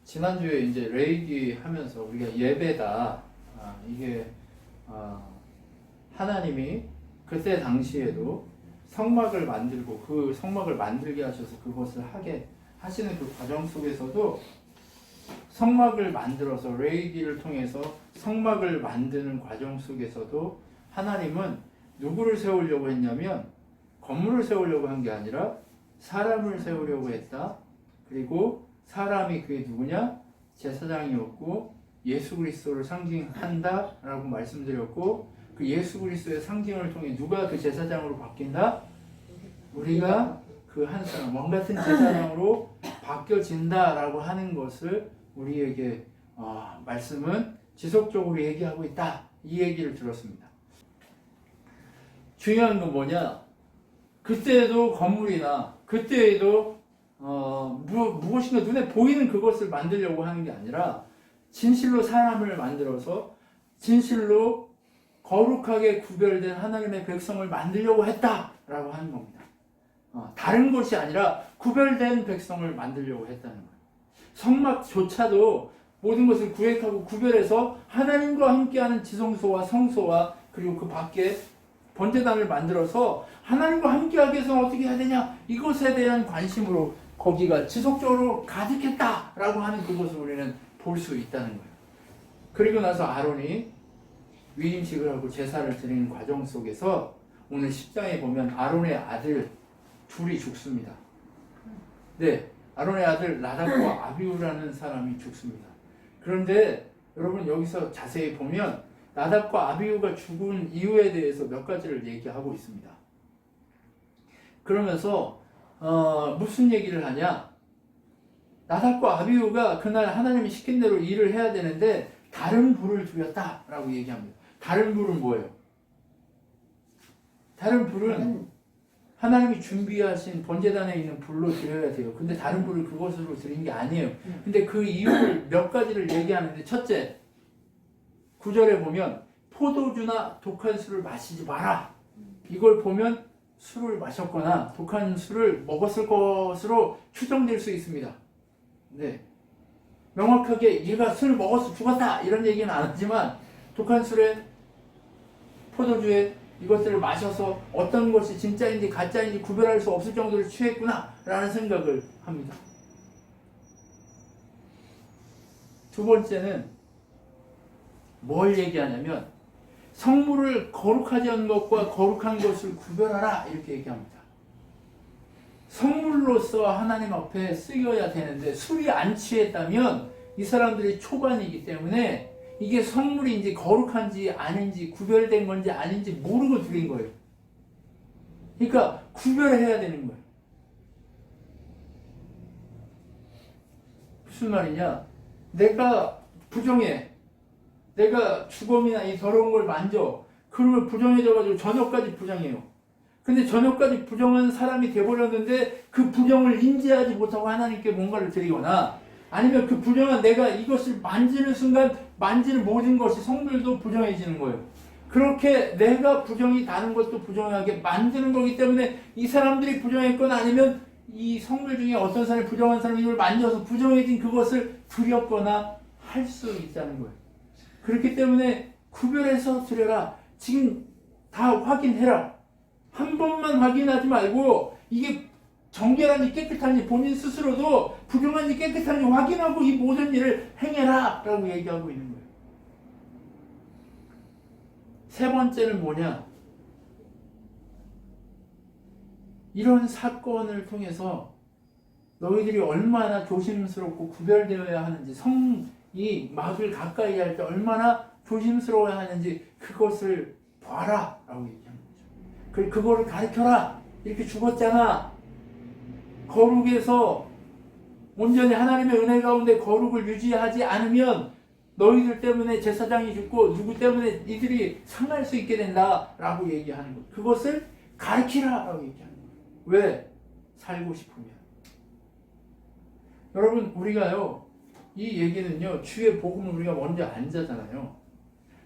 지난주에 이제 레이기 하면서 우리가 예배다, 이게 하나님이 그때 당시에도 성막을 만들고 그 성막을 만들게 하셔서 그것을 하게 하시는 그 과정 속에서도 성막을 만들어서 레이기를 통해서 성막을 만드는 과정 속에서도 하나님은 누구를 세우려고 했냐면 건물을 세우려고 한 게 아니라 사람을 세우려고 했다. 그리고 사람이 그게 누구냐? 제사장이었고 예수 그리스도를 상징한다 라고 말씀드렸고, 그 예수 그리스도의 상징을 통해 누가 그 제사장으로 바뀐다? 우리가 그 한 사람, 왕 같은 제사장으로 바뀌어진다 라고 하는 것을 우리에게 말씀은 지속적으로 얘기하고 있다, 이 얘기를 들었습니다. 중요한 건 뭐냐? 그때에도 건물이나 그때에도 무엇인가 눈에 보이는 그것을 만들려고 하는 게 아니라 진실로 사람을 만들어서 진실로 거룩하게 구별된 하나님의 백성을 만들려고 했다라고 하는 겁니다. 다른 것이 아니라 구별된 백성을 만들려고 했다는 거예요. 성막조차도 모든 것을 구획하고 구별해서 하나님과 함께하는 지성소와 성소와 그리고 그 밖에 번제단을 만들어서 하나님과 함께하기 위해서 어떻게 해야 되냐, 이것에 대한 관심으로 거기가 지속적으로 가득했다라고 하는 그것을 우리는 볼 수 있다는 거예요. 그리고 나서 아론이 위임식을 하고 제사를 드리는 과정 속에서 오늘 10장에 보면 아론의 아들 둘이 죽습니다. 네, 아론의 아들 나답과 아비후라는 사람이 죽습니다. 그런데 여러분 여기서 자세히 보면 나답과 아비후가 죽은 이유에 대해서 몇 가지를 얘기하고 있습니다. 그러면서 무슨 얘기를 하냐? 나답과 아비후가 그날 하나님이 시킨 대로 일을 해야 되는데 다른 불을 드렸다라고 얘기합니다. 다른 불은 뭐예요? 다른 불은 하나님이 준비하신 번제단에 있는 불로 드려야 돼요. 근데 다른 불을 그것으로 드린 게 아니에요. 근데 그 이유를 몇 가지를 얘기하는데, 첫째, 9절에 보면 포도주나 독한 술을 마시지 마라. 이걸 보면 술을 마셨거나 독한 술을 먹었을 것으로 추정될 수 있습니다. 네, 명확하게 얘가 술 먹어서 죽었다 이런 얘기는 안 하지만 독한 술에 포도주에 이것들을 마셔서 어떤 것이 진짜인지 가짜인지 구별할 수 없을 정도로 취했구나 라는 생각을 합니다. 두 번째는 뭘 얘기하냐면 성물을 거룩하지 않은 것과 거룩한 것을 구별하라 이렇게 얘기합니다. 성물로서 하나님 앞에 쓰여야 되는데 술이 안 취했다면 이 사람들이 초반이기 때문에 이게 성물인지 거룩한지 아닌지 구별된 건지 아닌지 모르고 드린 거예요. 그러니까 구별해야 되는 거예요. 무슨 말이냐? 내가 부정해. 내가 주검이나 이 더러운 걸 만져. 그러면 부정해져가지고 저녁까지 부정해요. 근데 저녁까지 부정한 사람이 돼버렸는데 그 부정을 인지하지 못하고 하나님께 뭔가를 드리거나, 아니면 그 부정한 내가 이것을 만지는 순간 만지는 모든 것이 성물도 부정해지는 거예요. 그렇게 내가 부정이 다른 것도 부정하게 만드는 거기 때문에 이 사람들이 부정했거나 아니면 이 성물 중에 어떤 사람이 부정한 사람이 이걸 만져서 부정해진 그것을 드렸거나 할 수 있다는 거예요. 그렇기 때문에 구별해서 드려라. 지금 다 확인해라. 한 번만 확인하지 말고 이게 정결한지 깨끗한지 본인 스스로도 부정한지 깨끗한지 확인하고 이 모든 일을 행해라 라고 얘기하고 있는 거예요. 세 번째는 뭐냐? 이런 사건을 통해서 너희들이 얼마나 조심스럽고 구별되어야 하는지, 성이 막을 가까이 할 때 얼마나 조심스러워야 하는지 그것을 봐라 라고 얘기하는 거죠. 그거를 가르쳐라. 이렇게 죽었잖아. 거룩에서 온전히 하나님의 은혜 가운데 거룩을 유지하지 않으면 너희들 때문에 제사장이 죽고 누구 때문에 이들이 상할 수 있게 된다 라고 얘기하는 거예요. 그것을 가르치라 라고 얘기하는 거예요. 왜? 살고 싶으면. 여러분, 우리가요, 이 얘기는요, 주의 복음을 우리가 먼저 안 자잖아요.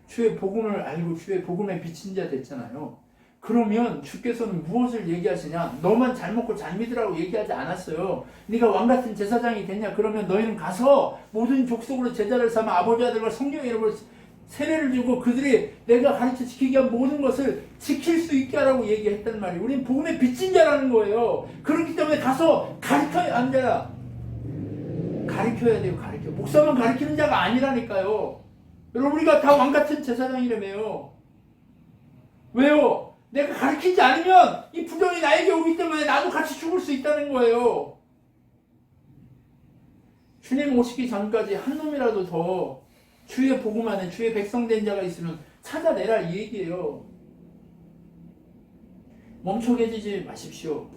주의 복음을 알고 주의 복음에 비친 자 됐잖아요. 그러면 주께서는 무엇을 얘기하시냐? 너만 잘 먹고 잘 믿으라고 얘기하지 않았어요. 네가 왕같은 제사장이 됐냐? 그러면 너희는 가서 모든 족속으로 제자를 삼아 아버지 아들과 성령의 이름으로 세례를 주고 그들이 내가 가르쳐 지키게 한 모든 것을 지킬 수 있게 하라고 얘기했단 말이에요. 우리는 복음의 빚진 자라는 거예요. 그렇기 때문에 가서 가르쳐야 안 돼요. 가르쳐야 돼요. 가르쳐. 목사만 가르치는 자가 아니라니까요. 여러분 우리가 다 왕같은 제사장이라며요. 왜요? 내가 가르치지 않으면 이 부정이 나에게 오기 때문에 나도 같이 죽을 수 있다는 거예요. 주님 오시기 전까지 한 놈이라도 더 주의 복음 안에 주의 백성된 자가 있으면 찾아내라 이 얘기예요. 멈춰 계시지 마십시오.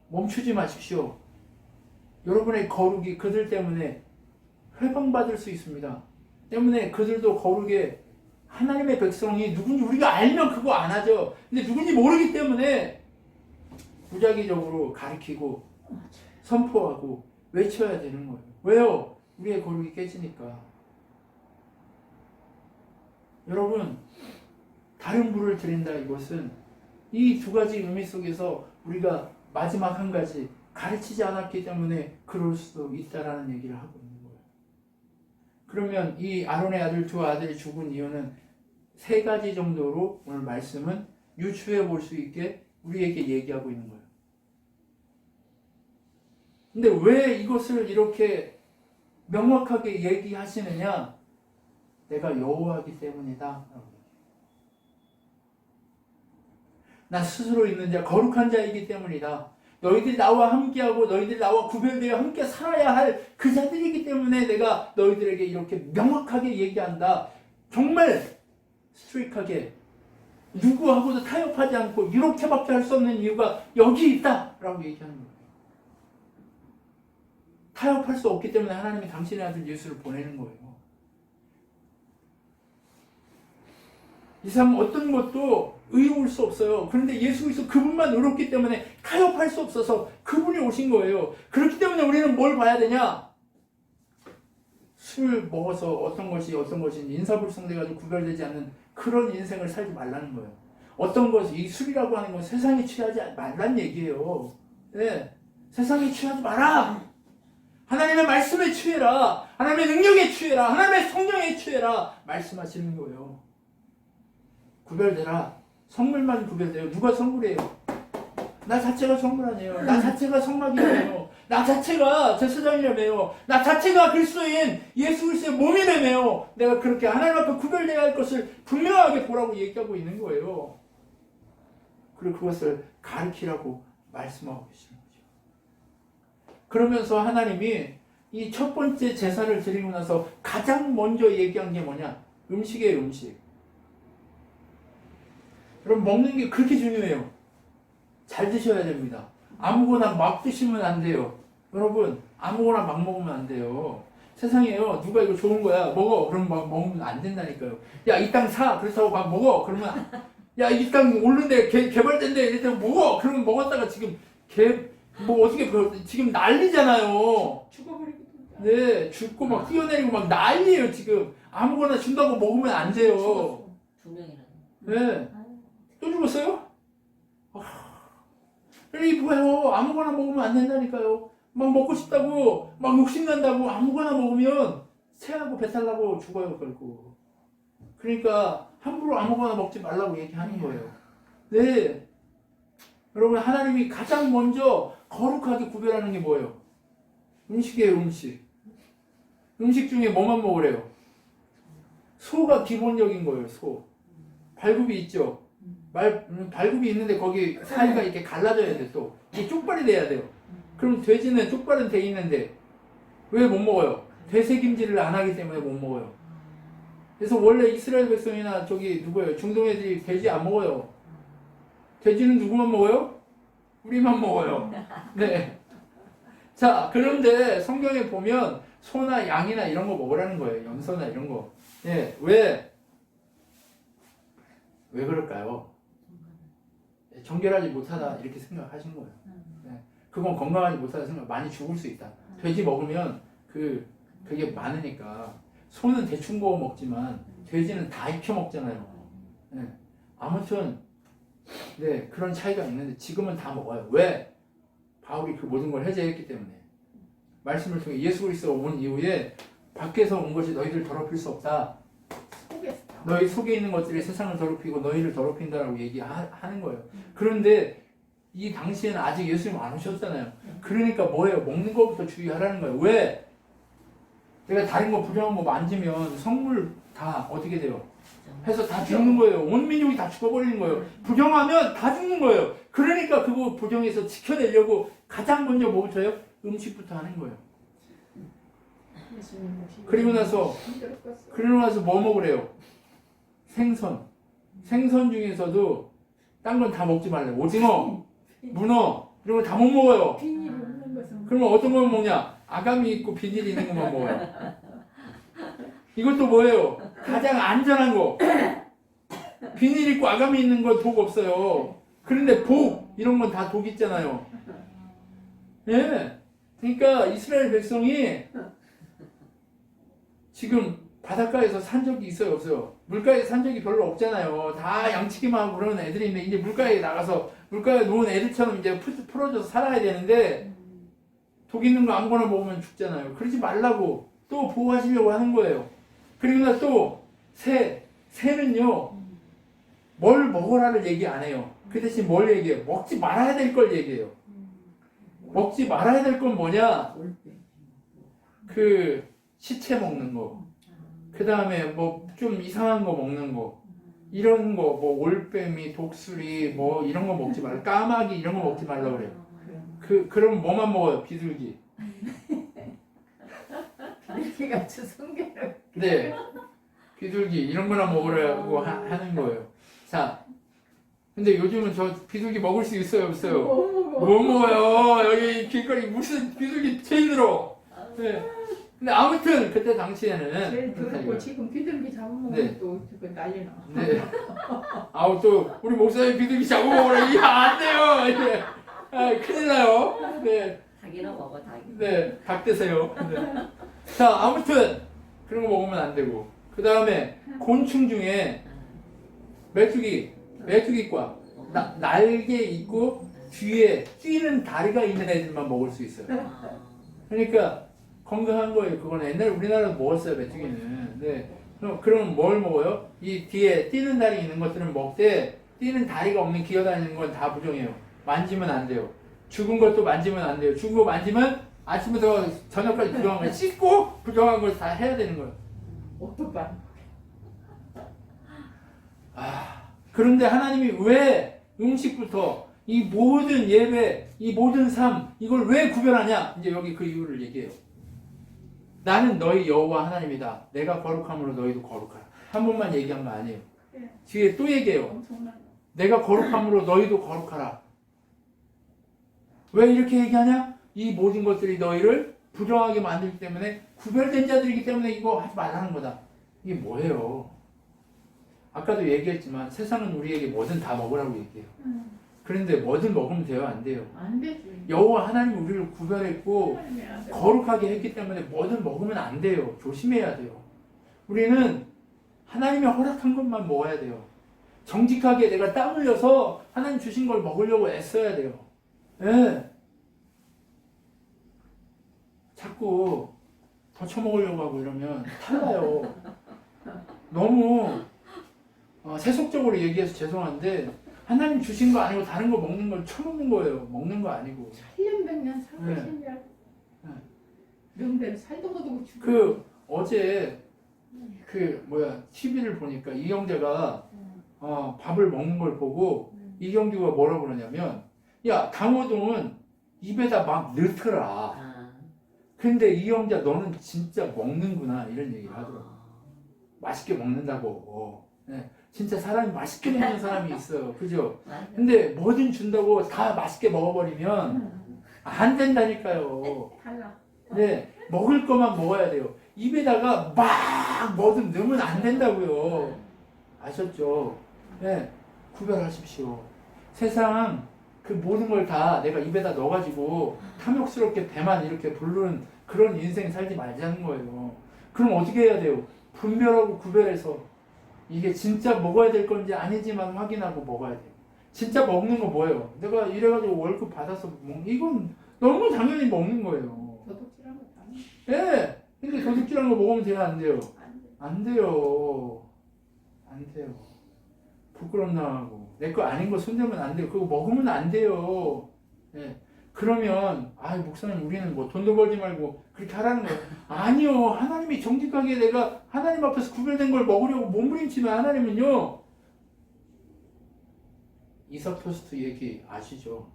멈추지 마십시오. 여러분의 거룩이 그들 때문에 회방받을 수 있습니다. 때문에 그들도 거룩에 하나님의 백성이 누군지 우리가 알면 그거 안 하죠. 근데 누군지 모르기 때문에 무작위적으로 가르치고 선포하고 외쳐야 되는 거예요. 왜요? 우리의 거룩이 깨지니까. 여러분 다른 부를 드린다 이것은 이 두 가지 의미 속에서 우리가 마지막 한 가지 가르치지 않았기 때문에 그럴 수도 있다라는 얘기를 하고 있는 거예요. 그러면 이 아론의 아들 두 아들이 죽은 이유는 세 가지 정도로 오늘 말씀은 유추해 볼 수 있게 우리에게 얘기하고 있는 거예요. 근데 왜 이것을 이렇게 명확하게 얘기하시느냐? 내가 여호와이기 때문이다. 나 스스로 있는 자, 거룩한 자이기 때문이다. 너희들이 나와 함께하고 너희들이 나와 구별되어 함께 살아야 할 그 자들이기 때문에 내가 너희들에게 이렇게 명확하게 얘기한다. 정말 스트릭하게 누구하고도 타협하지 않고 이렇게밖에 할 수 없는 이유가 여기 있다 라고 얘기하는 거예요. 타협할 수 없기 때문에 하나님이 당신의 아들 예수를 보내는 거예요. 이상 어떤 것도 의로울 수 없어요. 그런데 예수 그리스도 그분만 의롭기 때문에 타협할 수 없어서 그분이 오신 거예요. 그렇기 때문에 우리는 뭘 봐야 되냐? 술 먹어서 어떤 것이 인사불성돼가지고 구별되지 않는 그런 인생을 살지 말라는 거예요. 어떤 것이 이 술이라고 하는 건 세상에 취하지 말란 얘기예요. 네. 세상에 취하지 마라. 하나님의 말씀에 취해라. 하나님의 능력에 취해라. 하나님의 성령에 취해라. 말씀하시는 거예요. 구별되라. 성물만 구별돼요. 누가 성물이에요? 나 자체가 성물 아니에요. 나 자체가 성막이라며요. 나 자체가 제사장이라며요. 나 자체가 그리스도인 예수 그리스도의 몸이라며요. 내가 그렇게 하나님 앞에 구별되어야 할 것을 분명하게 보라고 얘기하고 있는 거예요. 그리고 그것을 가르치라고 말씀하고 계시는 거죠. 그러면서 하나님이 이 첫 번째 제사를 드리고 나서 가장 먼저 얘기한 게 뭐냐? 음식이에요, 음식. 여러분 먹는 게 그렇게 중요해요. 잘 드셔야 됩니다. 아무거나 막 드시면 안 돼요. 여러분 아무거나 막 먹으면 안 돼요. 세상에요. 누가 이거 좋은 거야 먹어. 그럼 막 먹으면 안 된다니까요. 야 이 땅 사. 그렇다고 막 먹어. 그러면 야 이 땅 오른데 개발된대. 이랬다고 먹어. 그러면 먹었다가 지금 뭐 어떻게 지금 난리잖아요. 죽어버리고. 네 죽고 막 뛰어내리고 막 난리예요 지금. 아무거나 준다고 먹으면 안 돼요. 두 명이나. 네. 또 죽었어요? 이 뭐예요? 아무거나 먹으면 안 된다니까요. 막 먹고 싶다고 막 욕심난다고 아무거나 먹으면 체하고 배탈 나고 죽어요 결국. 그러니까 함부로 아무거나 먹지 말라고 얘기하는 거예요. 네. 여러분 하나님이 가장 먼저 거룩하게 구별하는 게 뭐예요? 음식이에요. 음식. 음식 중에 뭐만 먹으래요? 소가 기본적인 거예요. 소. 발굽이 있죠. 발굽이 있는데 거기 사이가 이렇게 갈라져야 돼. 또 이게 쪽발이 돼야 돼요. 그럼 돼지는 쪽발은 돼 있는데 왜 못 먹어요? 되새김질을 안 하기 때문에 못 먹어요. 그래서 원래 이스라엘 백성이나 저기 누구예요? 중동 애들이 돼지 안 먹어요. 돼지는 누구만 먹어요? 우리만 먹어요. 네. 자, 그런데 성경에 보면 소나 양이나 이런 거 먹으라는 거예요. 염소나 이런 거. 네. 왜 그럴까요? 정결하지 못하다 이렇게 생각하신 거예요. 네. 그건 건강하지 못하다 생각. 많이 죽을 수 있다. 돼지 먹으면 그게 많으니까. 소는 대충 구워 먹지만 돼지는 다 익혀 먹잖아요. 네. 아무튼 네 그런 차이가 있는데 지금은 다 먹어요. 왜? 바울이 그 모든 걸 해제했기 때문에. 말씀을 통해 예수 그리스도가 온 이후에 밖에서 온 것이 너희들 더럽힐 수 없다. 너희 속에 있는 것들이 세상을 더럽히고 너희를 더럽힌다라고 얘기하는 거예요. 그런데 이 당시에는 아직 예수님 안 오셨잖아요. 그러니까 뭐예요? 먹는 것부터 주의하라는 거예요. 왜? 내가 다른 거 부정한 거 만지면 성물 다 어떻게 돼요? 해서 다 죽는 거예요. 온 민족이 다 죽어버리는 거예요. 부정하면 다 죽는 거예요. 그러니까 그거 부정해서 지켜내려고 가장 먼저 뭐부터요? 음식부터 하는 거예요. 그리고 나서 뭐 먹으래요? 생선. 생선 중에서도 딴 건 다 먹지 말래요. 오징어, 문어 이런 거 다 못 먹어요. 그러면 어떤 거 먹냐? 아가미 있고 비닐 있는 것만 먹어요. 이것도 뭐예요? 가장 안전한 거. 비닐 있고 아가미 있는 건 독 없어요. 그런데 복 이런 건 다 독 있잖아요. 예. 그러니까 이스라엘 백성이 지금 바닷가에서 산 적이 있어요, 없어요? 물가에 산 적이 별로 없잖아요. 다 양치기만 하고 그러는 애들이 있는데 이제 물가에 나가서 물가에 누운 애들처럼 이제 풀어져서 살아야 되는데 독 있는 거 아무거나 먹으면 죽잖아요. 그러지 말라고 또 보호하시려고 하는 거예요. 그리고 나 또 새는요 뭘 먹어라를 얘기 안 해요. 그 대신 뭘 얘기해요? 먹지 말아야 될 걸 얘기해요. 먹지 말아야 될 건 뭐냐? 그 시체 먹는 거, 그 다음에 뭐 좀 이상한 거 먹는 거, 이런 거, 뭐 올빼미, 독수리, 뭐 이런 거 먹지 말라. 까마귀 이런 거 먹지 말라 그래요. 그럼 뭐만 먹어요? 비둘기. 비둘기가 주성계를. 네, 비둘기 이런 거나 먹으라고 하는 거예요. 자, 근데 요즘은 저 비둘기 먹을 수 있어요, 없어요? 못 먹어요. 여기 길거리 무슨 비둘기 제일 들어. 네. 근데 아무튼 그때 당시에는 제일 더럽고 지금 비둘기 잡아먹으면 네. 또 난리 나. 네. 아우 또 우리 목사님 비둘기 잡아먹으라 이게 안 돼요. 이게 아, 큰일 나요. 네. 닭이나 먹어 닭이. 네, 닭 드세요. 네. 자, 아무튼 그런 거 먹으면 안 되고 그 다음에 곤충 중에 메뚜기과 날개 있고 뒤에 뛰는 다리가 있는 애들만 먹을 수 있어요. 그러니까 건강한 거예요. 그거는 옛날에 우리나라도 먹었어요, 메뚜기는. 네. 그럼 뭘 먹어요? 이 뒤에 뛰는 다리 있는 것들은 먹되 뛰는 다리가 없는 기어다니는 건 다 부정해요. 만지면 안 돼요. 죽은 것도 만지면 안 돼요. 죽은 거 만지면 아침부터 저녁까지 부정한 거 씻고 부정한 걸 다 해야 되는 거예요. 어떡해. 그런데 하나님이 왜 음식부터 이 모든 예배, 이 모든 삶 이걸 왜 구별하냐? 이제 여기 그 이유를 얘기해요. 나는 너희 여호와 하나님이다. 내가 거룩함으로 너희도 거룩하라. 한 번만 얘기한 거 아니에요. 뒤에 또 얘기해요. 내가 거룩함으로 너희도 거룩하라. 왜 이렇게 얘기하냐? 이 모든 것들이 너희를 부정하게 만들기 때문에 구별된 자들이기 때문에 이거 하지 말라는 거다. 이게 뭐예요? 아까도 얘기했지만 세상은 우리에게 뭐든 다 먹으라고 얘기해요. 그런데 뭐든 먹으면 돼요? 안 돼요? 안 되지. 여호와 하나님이 우리를 구별했고 거룩하게 했기 때문에 뭐든 먹으면 안 돼요. 조심해야 돼요. 우리는 하나님이 허락한 것만 먹어야 돼요. 정직하게 내가 땀 흘려서 하나님 주신 걸 먹으려고 애써야 돼요. 예. 자꾸 더 처먹으려고 하고 이러면 탈나요. 너무 세속적으로 얘기해서 죄송한데 하나님 주신 거 아니고 다른 거 먹는 걸 처먹는 거예요. 먹는 거 아니고. 1년 100년 살고 싶냐. 명대로 살도 못하고 죽고. 그 어제 TV를 보니까 이영재가 밥을 먹는 걸 보고 이경규가 뭐라고 그러냐면 야 강호동은 입에다 막 넣더라. 근데 이영재 너는 진짜 먹는구나 이런 얘기를 하더라고. 맛있게 먹는다고. 네. 진짜 사람이 맛있게 먹는 사람이 있어요. 그죠? 근데 뭐든 준다고 다 맛있게 먹어버리면 안 된다니까요. 달라. 네, 먹을 것만 먹어야 돼요. 입에다가 막 뭐든 넣으면 안 된다고요. 아셨죠? 네, 구별하십시오. 세상 그 모든 걸 다 내가 입에다 넣어가지고 탐욕스럽게 배만 이렇게 부르는 그런 인생 살지 말자는 거예요. 그럼 어떻게 해야 돼요? 분별하고 구별해서 이게 진짜 먹어야 될 건지 아니지만 확인하고 먹어야 돼요. 진짜 먹는 거 뭐예요? 내가 이래가지고 월급 받아서 이건 너무 당연히 먹는 거예요. 도둑질한 거 다. 예. 근데 도둑질한 거 먹으면 돼요, 안 돼요? 안 돼. 안 돼요. 안 돼요. 부끄럼 나하고 내 거 아닌 거 손대면 안 돼요. 그거 먹으면 안 돼요. 예. 그러면 목사님 우리는 뭐 돈도 벌지 말고 그렇게 하라는 거예요. 아니요. 하나님이 정직하게 내가 하나님 앞에서 구별된 걸 먹으려고 몸부림치면 하나님은요. 이삭 토스트 얘기 아시죠?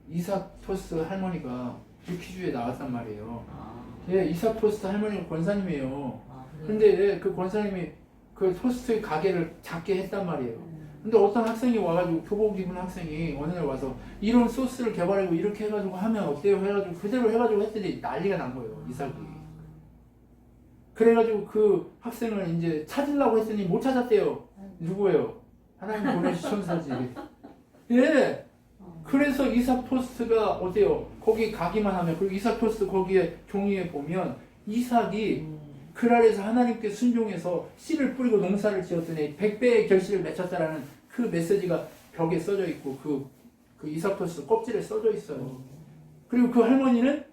이삭 토스트 할머니가 유퀴즈에 나왔단 말이에요. 예, 이삭 토스트 할머니가 권사님이에요. 근데 그 권사님이 그 토스트 가게를 작게 했단 말이에요. 근데 어떤 학생이 와가지고 교복 입은 학생이 어느 날 와서 이런 소스를 개발하고 이렇게 해가지고 하면 어때요? 해가지고 그대로 해가지고 했더니 난리가 난 거예요. 이삭이. 그래가지고 그 학생을 이제 찾으려고 했더니 못 찾았대요. 누구예요? 하나님 보내신 천사지. 예. 그래서 이삭 토스트가 어때요? 거기 가기만 하면 그리고 이삭 토스트 거기에 종이에 보면 이삭이 그 아래에서 하나님께 순종해서 씨를 뿌리고 농사를 지었더니 100배의 결실을 맺혔다라는 그 메시지가 벽에 써져 있고 그 이삭 토스트 껍질에 써져 있어요. 그리고 그 할머니는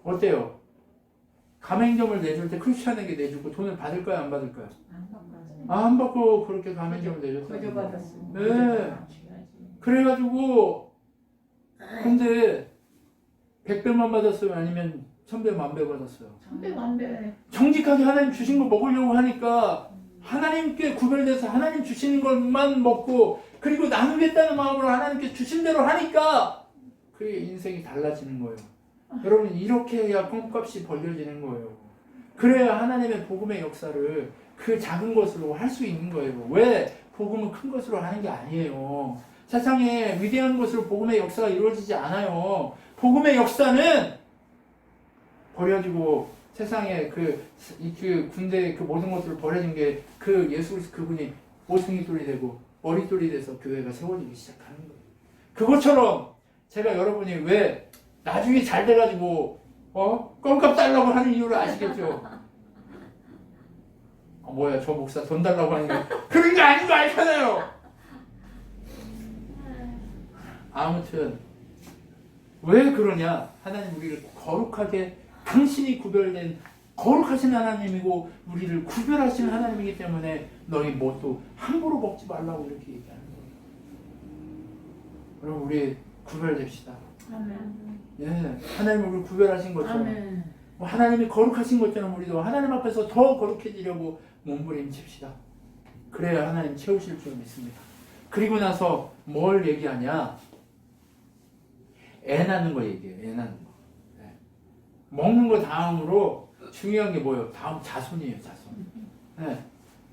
어때요? 가맹점을 내줄 때 크리스찬에게 내주고 돈을 받을까요? 안 받을까요? 안 받고 그렇게 가맹점을 내줬어요. 거저 받았어. 네. 그래가지고 근데 100배만 받았어요? 아니면 1000배, 10,000배 받았어요? 300만 정직하게 하나님 주신 거 먹으려고 하니까 하나님께 구별돼서 하나님 주시는 것만 먹고 그리고 나누겠다는 마음으로 하나님께 주신 대로 하니까 그게 인생이 달라지는 거예요. 여러분 이렇게 해야 껌값이 벌려지는 거예요. 그래야 하나님의 복음의 역사를 그 작은 것으로 할 수 있는 거예요. 왜? 복음은 큰 것으로 하는 게 아니에요. 세상에 위대한 것으로 복음의 역사가 이루어지지 않아요. 복음의 역사는 버려지고 세상에 그 군대 그 모든 것들을 버려진 게 그 예수 그리스도 그분이 모퉁이돌이 되고 머리돌이 돼서 교회가 세워지기 시작하는 거예요. 그것처럼 제가 여러분이 왜 나중에 잘 돼가지고 껌값 달라고 하는 이유를 아시겠죠? 뭐야 저 목사 돈 달라고 하는 게 그런 게 아닌 거 알잖아요. 아무튼 왜 그러냐? 하나님 우리를 거룩하게 당신이 구별된 거룩하신 하나님이고 우리를 구별하신 하나님이기 때문에 너희 뭣도 함부로 먹지 말라고 이렇게 얘기하는 거예요. 그럼 우리 구별됩시다. 아멘. 예, 하나님 우리를 구별하신 것처럼 아멘. 하나님이 거룩하신 것처럼 우리도 하나님 앞에서 더 거룩해지려고 몸부림칩시다. 그래야 하나님 채우실 줄 믿습니다. 그리고 나서 뭘 얘기하냐? 애 낳는 거 얘기해요. 애 낳는 거. 네. 먹는 거 다음으로 중요한 게 뭐예요? 다음 자손이에요. 자손. 네.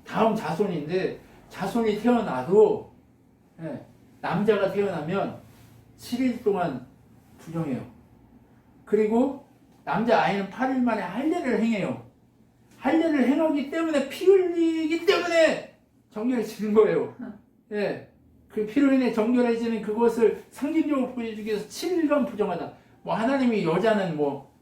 다음 자손인데 자손이 태어나도 네. 남자가 태어나면 7일 동안 부정해요. 그리고 남자 아이는 8일 만에 할례를 행해요. 할례를 행하기 때문에 피 흘리기 때문에 정결해지는 거예요. 예. 그 피로 인해 정결해지는 그것을 상징적으로 보여주기 위해서 7일간 부정하다. 뭐 하나님이 여자는 뭐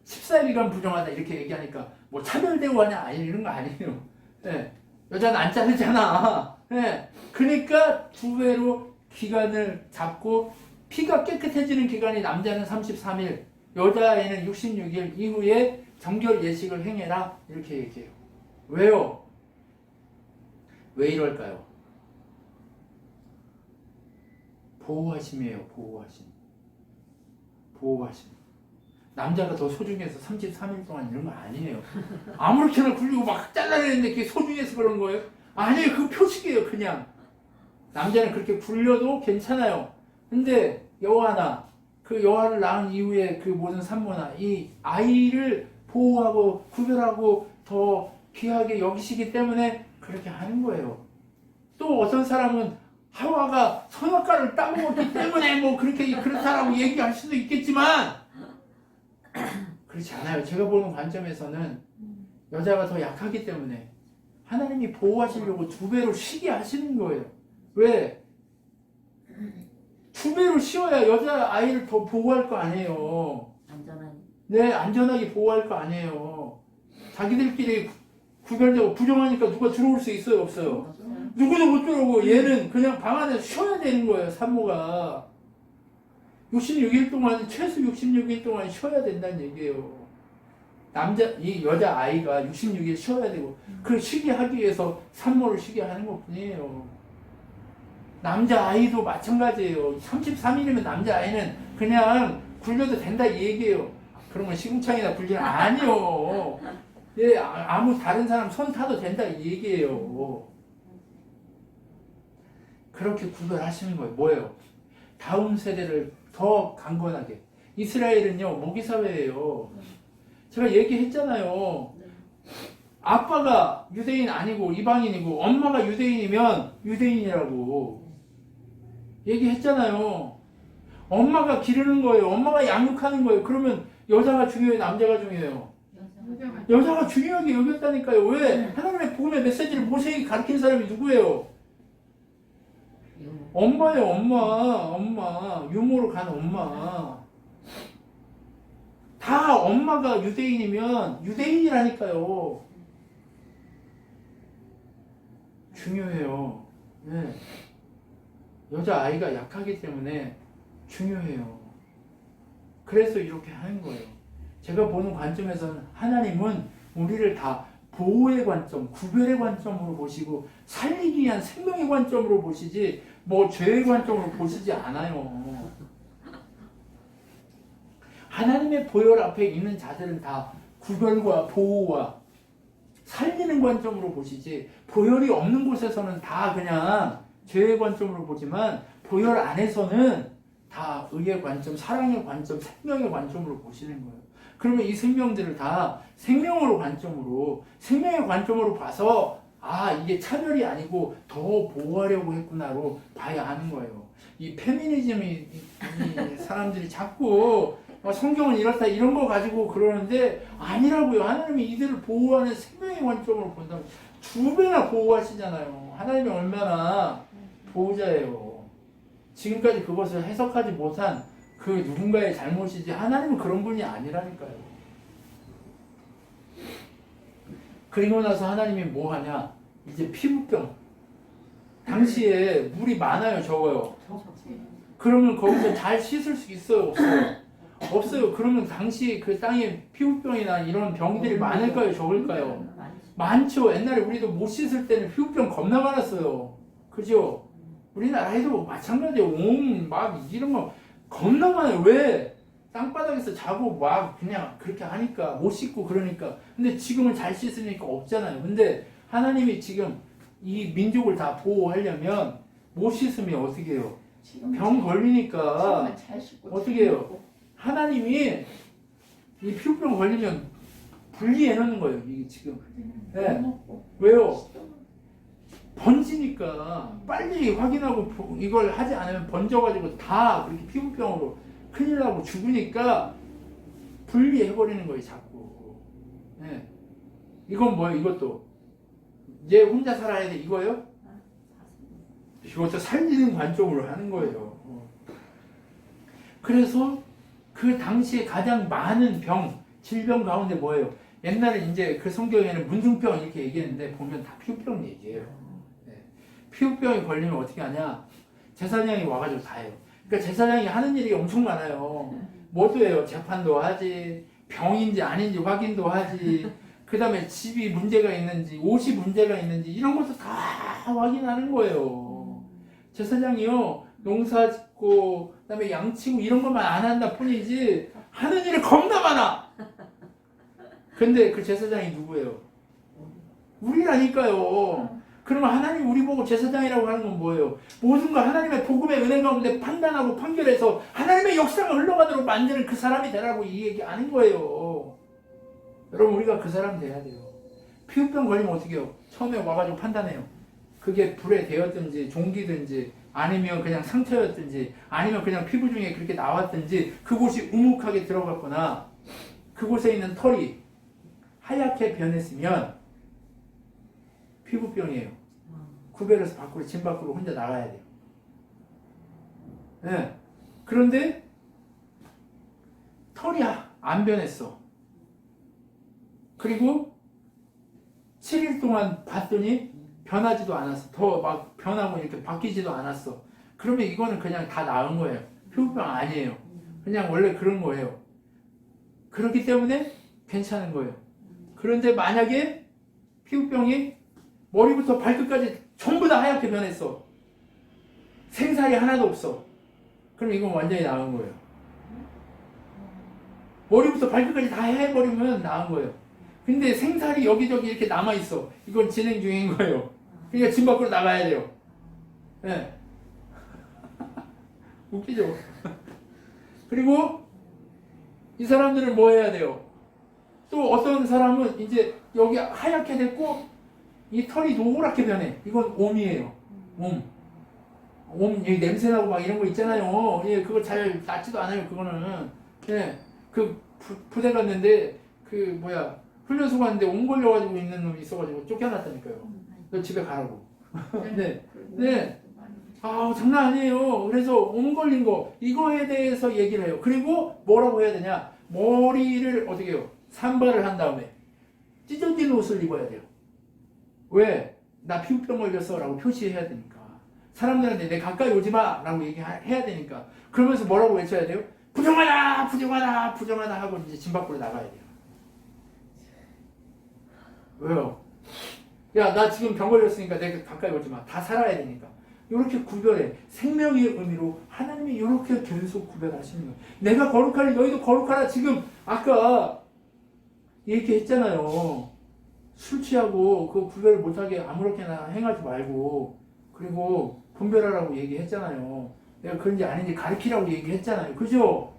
14일간 부정하다 이렇게 얘기하니까 뭐 차별되고 하냐 아니 이런 거 아니에요. 예. 여자는 안 자르잖아. 예. 그러니까 두 배로 기간을 잡고 피가 깨끗해지는 기간이 남자는 33일, 여자애는 66일 이후에 정결 예식을 행해라 이렇게 얘기해요. 왜요? 왜 이럴까요? 보호하심이에요. 보호하심. 보호하심. 남자가 더 소중해서 33일 동안 이런 거 아니에요. 아무렇게나 굴리고 막 잘라내는데 그게 소중해서 그런 거예요? 아니에요. 그 표식이에요. 그냥. 남자는 그렇게 굴려도 괜찮아요. 근데 여호와나 그 여호와를 낳은 이후에 그 모든 산모나 이 아이를 보호하고 구별하고 더 귀하게 여기시기 때문에 그렇게 하는 거예요. 또 어떤 사람은 하와가 선악과를 따먹었기 때문에 뭐 그렇다라고 얘기할 수도 있겠지만 그렇지 않아요. 제가 보는 관점에서는 여자가 더 약하기 때문에 하나님이 보호하시려고 두 배로 쉬게 하시는 거예요. 왜? 두 배로 쉬어야 여자 아이를 더 보호할 거 아니에요. 안전하게. 네, 안전하게 보호할 거 아니에요. 자기들끼리 구별되고 부정하니까 누가 들어올 수 있어요, 없어요? 누구도 못 들어오고 얘는 그냥 방 안에서 쉬어야 되는 거예요, 산모가. 66일 동안, 최소 66일 동안 쉬어야 된다는 얘기예요. 이 여자 아이가 66일 쉬어야 되고, 그 쉬게 하기 위해서 산모를 쉬게 하는 것 뿐이에요. 남자 아이도 마찬가지예요. 33일이면 남자 아이는 그냥 굴려도 된다 이 얘기예요. 그러면 시궁창이나 굴리는 아니요. 예, 아무 다른 사람 손 타도 된다 이 얘기예요. 그렇게 구별하시는 거예요. 뭐예요? 다음 세대를 더 강건하게. 이스라엘은요, 모기사회예요. 제가 얘기했잖아요. 아빠가 유대인 아니고 이방인이고 엄마가 유대인이면 유대인이라고 얘기했잖아요. 엄마가 기르는 거예요. 엄마가 양육하는 거예요. 그러면 여자가 중요해요? 남자가 중요해요? 여자가 중요하게 여겼다니까요. 왜? 하나님의 복음의 메시지를 모세에게 가르친 사람이 누구예요? 엄마예요. 엄마. 유모로 간 엄마. 다 엄마가 유대인이면 유대인이라니까요. 중요해요. 네. 여자아이가 약하기 때문에 중요해요. 그래서 이렇게 하는 거예요. 제가 보는 관점에서는 하나님은 우리를 다 보호의 관점, 구별의 관점으로 보시고 살리기 위한 생명의 관점으로 보시지 뭐 죄의 관점으로 보시지 않아요. 하나님의 보혈 앞에 있는 자들은 다 구별과 보호와 살리는 관점으로 보시지 보혈이 없는 곳에서는 다 그냥 죄의 관점으로 보지만 보혈 안에서는 다 의의 관점, 사랑의 관점, 생명의 관점으로 보시는 거예요. 그러면 이 생명들을 다 생명으로 생명의 관점으로 봐서 아 이게 차별이 아니고 더 보호하려고 했구나로 봐야 하는 거예요. 이 페미니즘이 이 사람들이 자꾸 성경은 이렇다 이런 거 가지고 그러는데 아니라고요. 하나님이 이들을 보호하는 생명의 관점으로 본다면 2배나 보호하시잖아요. 하나님이 얼마나 보호자예요. 지금까지 그것을 해석하지 못한 그 누군가의 잘못이지 하나님은 그런 분이 아니라니까요. 그리고 나서 하나님이 뭐 하냐? 이제 피부병. 당시에 물이 많아요, 적어요? 그러면 거기서 잘 씻을 수 있어요, 없어요? 없어요. 그러면 당시 그 땅에 피부병이나 이런 병들이 많을까요, 적을까요? 많죠. 옛날에 우리도 못 씻을 때는 피부병 겁나 많았어요. 그죠? 우리나라에도 마찬가지예요. 막 이런 거 겁나 많아요. 왜? 땅바닥에서 자고 막 그냥 그렇게 하니까 못 씻고 그러니까. 근데 지금은 잘 씻으니까 없잖아요. 근데 하나님이 지금 이 민족을 다 보호하려면 못 씻으면 어떻게 해요? 병 걸리니까 어떻게 해요? 하나님이 이 피부병 걸리면 분리해 놓는 거예요. 이게 지금. 네. 왜요? 번지니까 빨리 확인하고 이걸 하지 않으면 번져가지고 다 그렇게 피부병으로 큰일 나고 죽으니까 분리해버리는 거예요, 자꾸. 네. 이건 뭐예요, 이것도? 얘 혼자 살아야 돼, 이거예요? 이것도 살리는 관점으로 하는 거예요. 그래서 그 당시에 가장 많은 질병 가운데 뭐예요? 옛날에 이제 그 성경에는 문둥병 이렇게 얘기했는데 보면 다 피부병 얘기예요. 네. 피부병이 걸리면 어떻게 하냐? 제사장이 와가지고 다 해요. 그러니까 제사장이 하는 일이 엄청 많아요. 뭐도 해요? 재판도 하지, 병인지 아닌지 확인도 하지, 그 다음에 집이 문제가 있는지, 옷이 문제가 있는지, 이런 것도 다 확인하는 거예요. 제사장이요, 농사 짓고, 그 다음에 양치고, 이런 것만 안 한다 뿐이지, 하는 일이 겁나 많아! 근데 그 제사장이 누구예요? 우리라니까요. 그러면 하나님 우리 보고 제사장이라고 하는 건 뭐예요? 모든 걸 하나님의 복음의 은혜 가운데 판단하고 판결해서 하나님의 역사가 흘러가도록 만드는 그 사람이 되라고 이 얘기 아닌 거예요. 여러분 우리가 그 사람 돼야 돼요. 피부병 걸리면 어떻게 해요? 처음에 와가지고 판단해요. 그게 불에 데였든지 종기든지 아니면 그냥 상처였든지 아니면 그냥 피부 중에 그렇게 나왔든지 그곳이 우묵하게 들어갔거나 그곳에 있는 털이 하얗게 변했으면 피부병이에요. 구별해서 밖으로 집 밖으로 혼자 나가야 돼요. 네. 그런데 털이 안 변했어. 그리고 7일 동안 봤더니 변하지도 않았어. 더 막 변하고 이렇게 바뀌지도 않았어. 그러면 이거는 그냥 다 나은 거예요. 피부병 아니에요. 그냥 원래 그런 거예요. 그렇기 때문에 괜찮은 거예요. 그런데 만약에 피부병이 머리부터 발끝까지 전부 다 하얗게 변했어. 생살이 하나도 없어. 그럼 이건 완전히 나은 거예요. 머리부터 발끝까지 다 해버리면 나은 거예요. 근데 생살이 여기저기 이렇게 남아있어. 이건 진행 중인 거예요. 그러니까 집 밖으로 나가야 돼요. 예. 네. 웃기죠? 그리고 이 사람들은 뭐 해야 돼요? 또 어떤 사람은 이제 여기 하얗게 됐고 이 털이 노랗게 변해. 이건 옴이에요. 옴. 여기 냄새나고 막 이런 거 있잖아요. 예, 그거 잘 낫지도 않아요. 그거는. 예. 부대 갔는데 훈련소 갔는데 옴 걸려가지고 있는 놈이 있어가지고 쫓겨났다니까요. 너 집에 가라고. 네. 네. 아, 장난 아니에요. 그래서 옴 걸린 거 이거에 대해서 얘기를 해요. 그리고 뭐라고 해야 되냐? 머리를 어떻게 해요? 산발을 한 다음에 찢어진 옷을 입어야 돼요. 왜? 나 피부병 걸렸어 라고 표시해야 되니까. 사람들한테 내 가까이 오지 마 라고 얘기해야 되니까. 그러면서 뭐라고 외쳐야 돼요? 부정하다 부정하다 부정하다 하고 이제 집 밖으로 나가야 돼요. 왜요? 야, 나 지금 병 걸렸으니까 내가 가까이 오지 마. 다 살아야 되니까. 이렇게 구별해. 생명의 의미로 하나님이 이렇게 계속 구별하시는 거예요. 내가 거룩하니 너희도 거룩하라. 지금 아까 얘기했잖아요. 술 취하고 그 구별을 못하게 아무렇게나 행하지 말고 그리고 분별하라고 얘기했잖아요. 내가 그런지 아닌지 가르치라고 얘기했잖아요. 그죠?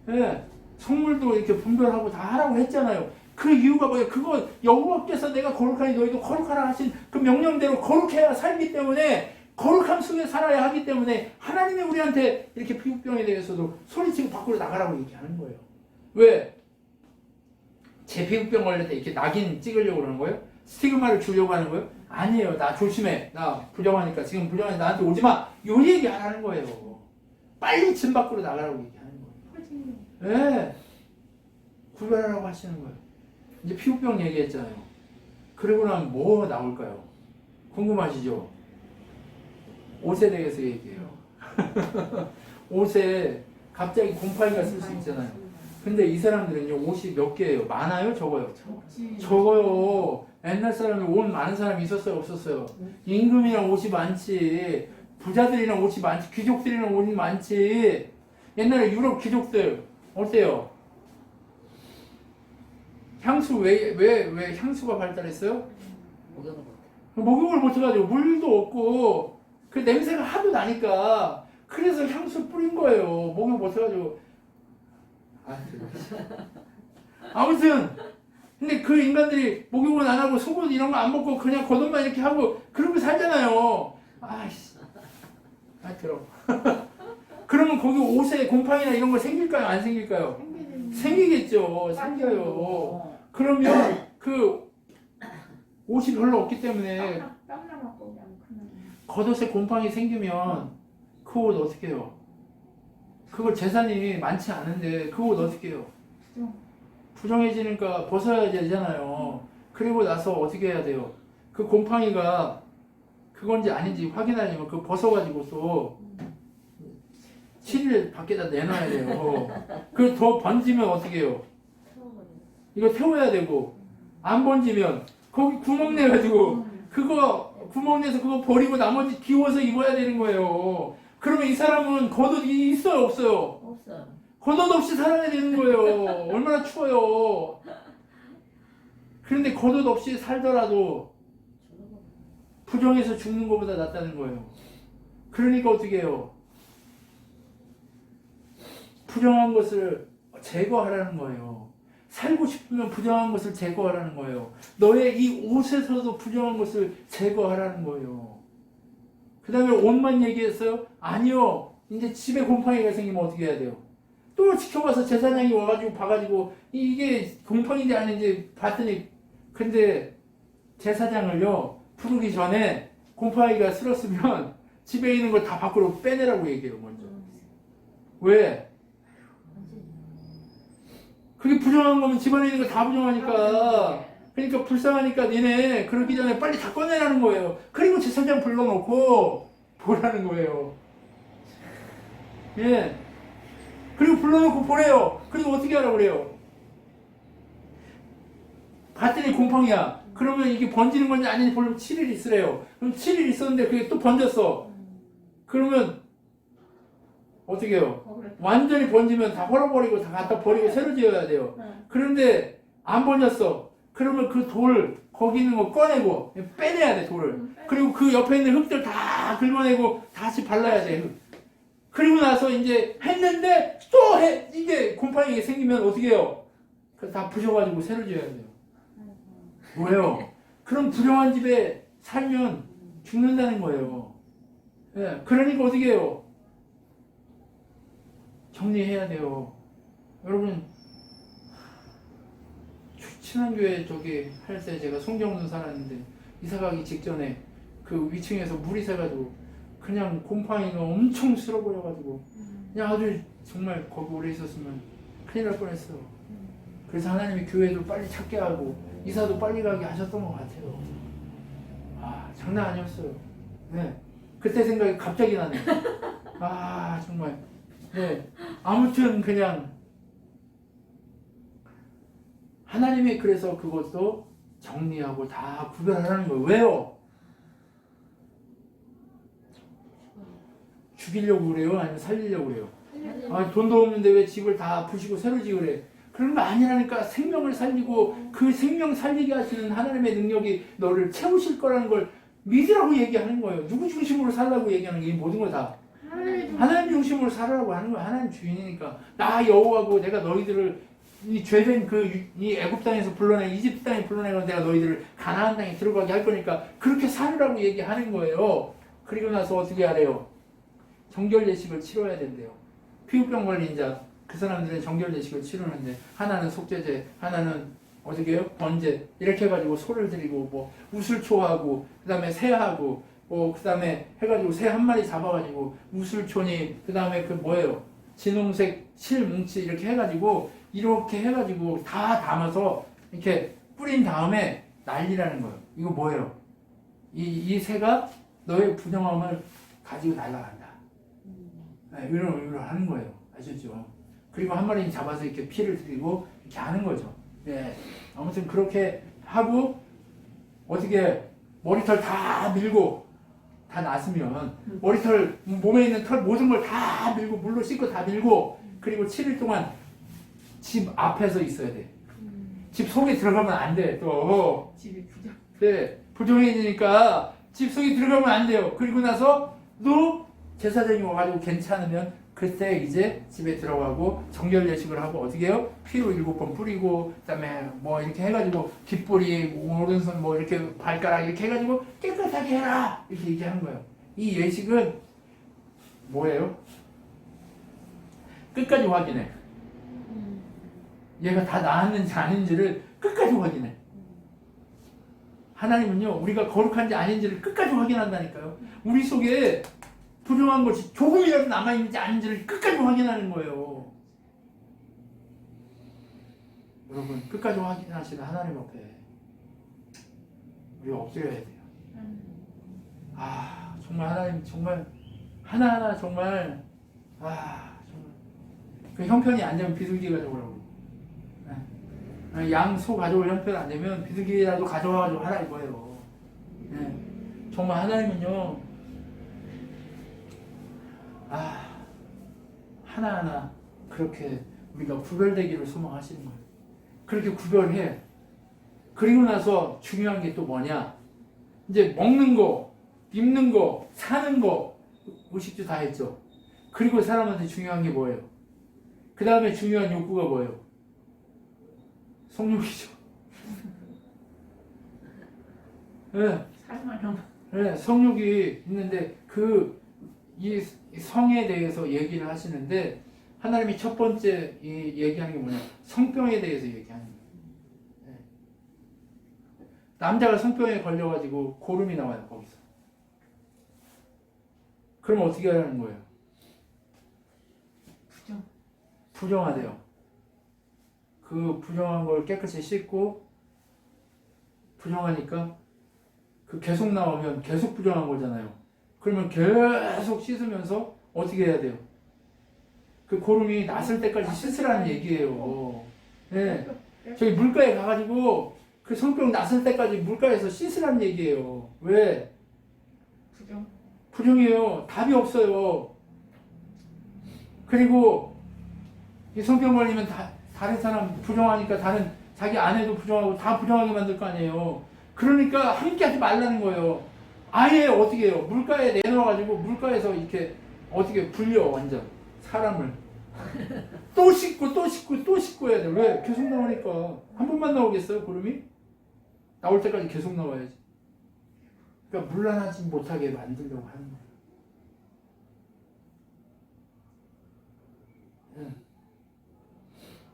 예. 성물도 이렇게 분별하고 다 하라고 했잖아요. 그 이유가 뭐예요? 그거 여호와께서 내가 거룩하니 너희도 거룩하라 하신 그 명령대로 거룩해야 살기 때문에 거룩함 속에 살아야 하기 때문에 하나님이 우리한테 이렇게 피부병에 대해서도 소리치고 밖으로 나가라고 얘기하는 거예요. 왜? 제 피부병 걸릴 때 이렇게 낙인 찍으려고 그러는 거예요? 스티그마를 주려고 하는 거예요? 아니에요. 나 조심해. 나 부정하니까 지금 부정하니까 나한테 오지 마. 요 얘기 안 하는 거예요. 빨리 집 밖으로 나가라고 얘기하는 거예요. 예. 네. 구별하라고 하시는 거예요. 이제 피부병 얘기했잖아요. 그러고 나면 뭐 나올까요? 궁금하시죠? 옷에 대해서 얘기해요. 옷에 갑자기 곰팡이가 쓸 수 있잖아요. 근데 이 사람들은요, 옷이 몇 개예요? 많아요? 적어요? 적어요. 옛날 사람이 옷 많은 사람이 있었어요? 없었어요? 임금이랑 옷이 많지. 부자들이랑 옷이 많지. 귀족들이랑 옷이 많지. 옛날에 유럽 귀족들 어때요? 향수 왜 향수가 발달했어요? 목욕을 못해가지고 물도 없고 그 냄새가 하도 나니까 그래서 향수 뿌린 거예요. 목욕 못해가지고. 아무튼 근데 그 인간들이 목욕은 안 하고 속옷 이런 거 안 먹고 그냥 겉옷만 이렇게 하고 그러고 살잖아요. 아이씨. 들어. 그러면 거기 옷에 곰팡이나 이런 거 생길까요? 안 생길까요? 생기겠죠. 생겨요. 그러면 그 옷이 별로 없기 때문에 겉옷에 곰팡이 생기면 그 옷 어떻게 해요? 그걸 재산이 많지 않은데 그 옷 어떻게 해요? 부정해지니까 벗어야 되잖아요. 그리고 나서 어떻게 해야 돼요? 그 곰팡이가 그건지 아닌지 확인하려면 그 벗어가지고 또 7일 밖에다 내놔야 돼요. 그 더 번지면 어떻게 해요? 이거 태워야 되고 안 번지면 거기 구멍 내가지고 그거 구멍 내서 그거 버리고 나머지 비워서 입어야 되는 거예요. 그러면 이 사람은 겉옷이 있어요? 없어요? 없어요. 겉옷 없이 살아야 되는 거예요. 얼마나 추워요. 그런데 겉옷 없이 살더라도 부정해서 죽는 것보다 낫다는 거예요. 그러니까 어떻게 해요? 부정한 것을 제거하라는 거예요. 살고 싶으면 부정한 것을 제거하라는 거예요. 너의 이 옷에서도 부정한 것을 제거하라는 거예요. 그 다음에 옷만 얘기했어요? 아니요. 이제 집에 곰팡이가 생기면 어떻게 해야 돼요? 또 지켜봐서 제사장이 와가지고 봐가지고 이게 곰팡이인지 아닌지 봤더니 근데 제사장을요 부르기 전에 곰팡이가 쓸었으면 집에 있는 걸 다 밖으로 빼내라고 얘기해요. 먼저. 왜? 그게 부정한 거면 집안에 있는 거 다 부정하니까 그러니까 불쌍하니까 니네 그러기 전에 빨리 다 꺼내라는 거예요. 그리고 제사장 불러놓고 보라는 거예요. 예. 그리고 불러놓고 보래요. 그리고 어떻게 하라고 그래요? 봤더니 곰팡이야. 그러면 이게 번지는 건지 아닌지 보려면 7일 있으래요. 그럼 7일 있었는데 그게 또 번졌어. 그러면 어떻게 해요? 완전히 번지면 다 헐어버리고 다 갖다 버리고 새로 지어야 돼요. 그런데 안 번졌어. 그러면 그 돌 거기 있는 거 꺼내고 빼내야 돼, 돌을. 그리고 그 옆에 있는 흙들 다 긁어내고 다시 발라야 돼, 흙. 그리고 나서 이제 했는데 또 이제 곰팡이가 생기면 어떻게 해요? 다 부셔가지고 새로 지어야 돼요. 왜요? 그럼 불량한 집에 살면 죽는다는 거예요. 예, 그러니까 어떻게 해요? 정리해야 돼요. 여러분, 친한교회 저기 할 때 제가 송정동 살았는데 이사 가기 직전에 그 위층에서 물이 새가지고 그냥 곰팡이가 엄청 쓸어버려가지고 그냥 아주 정말 거기 오래 있었으면 큰일 날 뻔했어요. 그래서 하나님이 교회도 빨리 찾게 하고 이사도 빨리 가게 하셨던 것 같아요. 아, 장난 아니었어요. 네. 그때 생각이 갑자기 나네요. 아, 정말. 네. 아무튼 그냥 하나님이 그래서 그것도 정리하고 다 구별하라는 거예요. 왜요? 죽이려고 그래요? 아니면 살리려고 그래요? 아, 돈도 없는데 왜 집을 다 부시고 새로 지으래? 그런 거 아니라니까. 생명을 살리고 그 생명 살리게 하시는 하나님의 능력이 너를 채우실 거라는 걸 믿으라고 얘기하는 거예요. 누구 중심으로 살라고 얘기하는 게 이 모든 거 다. 하나님 중심으로 살으라고 하는 거야. 하나님 주인이니까. 나 여호와고 내가 너희들을 이 죄된 이 애굽 땅에서 불러내 이집트 땅에 불러내고 내가 너희들을 가나안 땅에 들어가게 할 거니까 그렇게 살으라고 얘기하는 거예요. 그리고 나서 어떻게 하래요? 정결 예식을 치러야 된대요. 피부병 걸린 자 그 사람들은 정결 예식을 치르는데 하나는 속죄제, 하나는 어떻게 해요? 번제 이렇게 해가지고 소를 드리고 뭐 우슬초하고 그다음에 새하고 뭐 그다음에 해가지고 새 한 마리 잡아가지고 우슬초니 그다음에 그 뭐예요? 진홍색 실뭉치 이렇게 해가지고 다 담아서 이렇게 뿌린 다음에 날리라는 거예요. 이거 뭐예요? 이 새가 너의 부정함을 가지고 날아간다. 네, 이런 하는 거예요. 아셨죠? 그리고 한 마리 잡아서 이렇게 피를 드리고 이렇게 하는 거죠. 네. 아무튼 그렇게 하고 어떻게 머리털 다 밀고 다 났으면 머리털 몸에 있는 털 모든 걸 다 밀고 물로 씻고 다 밀고 그리고 7일 동안 집 앞에서 있어야 돼. 집 속에 들어가면 안 돼. 또 집이 부정. 네, 부정해지니까 집 속에 들어가면 안 돼요. 그리고 나서 또 제사장이 와가지고 괜찮으면 그때 이제 집에 들어가고 정결 예식을 하고 어떻게 해요? 피로 7번 뿌리고 그다음에 뭐 이렇게 해가지고 깃뿌리 오른손 뭐 이렇게 발가락 이렇게 해가지고 깨끗하게 해라 이렇게 얘기하는 거예요. 이 예식은 뭐예요? 끝까지 확인해. 얘가 다 나았는지 아닌지를 끝까지 확인해. 하나님은요, 우리가 거룩한지 아닌지를 끝까지 확인한다니까요. 우리 속에 부정한 것이 조금이라도 남아있는지 아닌지를 끝까지 확인하는 거예요. 여러분, 끝까지 확인하시는 하나님 앞에 우리가 엎드려야 돼요. 아, 정말 하나님, 정말 하나하나 정말 정말 그 형편이 안 되면 비둘기 가져오라고. 양, 소 가져올 형편 안 되면 비둘기라도 가져와가지고 하라 이거예요. 네. 정말 하나님은요, 하나하나 그렇게 우리가 구별되기를 소망하시는 거예요. 그렇게 구별해. 그리고 나서 중요한 게 또 뭐냐? 이제 먹는 거, 입는 거, 사는 거, 의식주 다 했죠. 그리고 사람한테 중요한 게 뭐예요? 그 다음에 중요한 욕구가 뭐예요? 성욕이죠. 네. 네, 성욕이 있는데 이 성에 대해서 얘기를 하시는데 하나님이 첫 번째 얘기하는 게 뭐냐? 성병에 대해서 얘기하는 거예요. 네. 남자가 성병에 걸려가지고 고름이 나와요 거기서. 그럼 어떻게 하라는 거예요? 부정하대요. 그 부정한 걸 깨끗이 씻고 부정하니까 그 계속 나오면 계속 부정한 거잖아요. 그러면 계속 씻으면서 어떻게 해야 돼요? 그 고름이 났을 때까지 씻으라는 얘기예요. 예. 저기 물가에 가가지고 그 성병 났을 때까지 물가에서 씻으라는 얘기예요. 왜? 부정. 부정해요. 답이 없어요. 그리고 이 성병 걸리면 다른 사람 부정하니까 다른 자기 아내도 부정하고 다 부정하게 만들 거 아니에요. 그러니까 함께 하지 말라는 거예요. 아예 어떻게 해요? 물가에 내놓아가지고 물가에서 이렇게 어떻게 불려 완전 사람을 또 씻고 또 씻고 또 씻고 해야 돼. 왜? 계속 나오니까. 한 번만 나오겠어요 구름이? 나올 때까지 계속 나와야지. 그러니까 물러나지 못하게 만들려고 하는 거예요.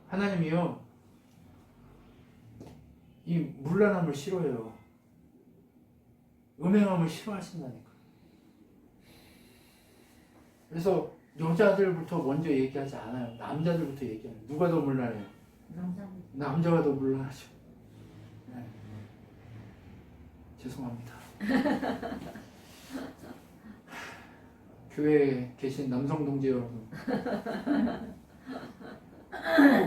하나님이요 이 물러남을 싫어해요. 음행함을 싫어하신다니까. 그래서 여자들부터 먼저 얘기하지 않아요. 남자들부터 얘기해요. 누가 더 물러나요? 남자가 더 물러나죠. 네. 죄송합니다. 교회에 계신 남성 동지 여러분,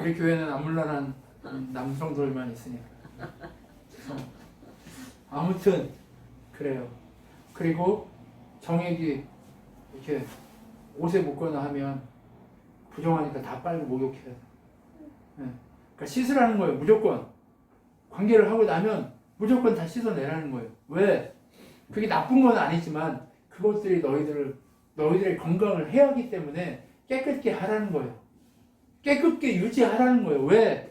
우리 교회는 안 물러난 남성들만 있으니까 죄송합니다. 아무튼 그래요. 그리고 정액이 이렇게 옷에 묻거나 하면 부정하니까 다 빨리 목욕해야 돼. 네. 그러니까 씻으라는 거예요. 무조건 관계를 하고 나면 무조건 다 씻어내라는 거예요. 왜? 그게 나쁜 건 아니지만 그것들이 너희들의 건강을 해하기 때문에 깨끗게 하라는 거예요. 깨끗게 유지하라는 거예요. 왜?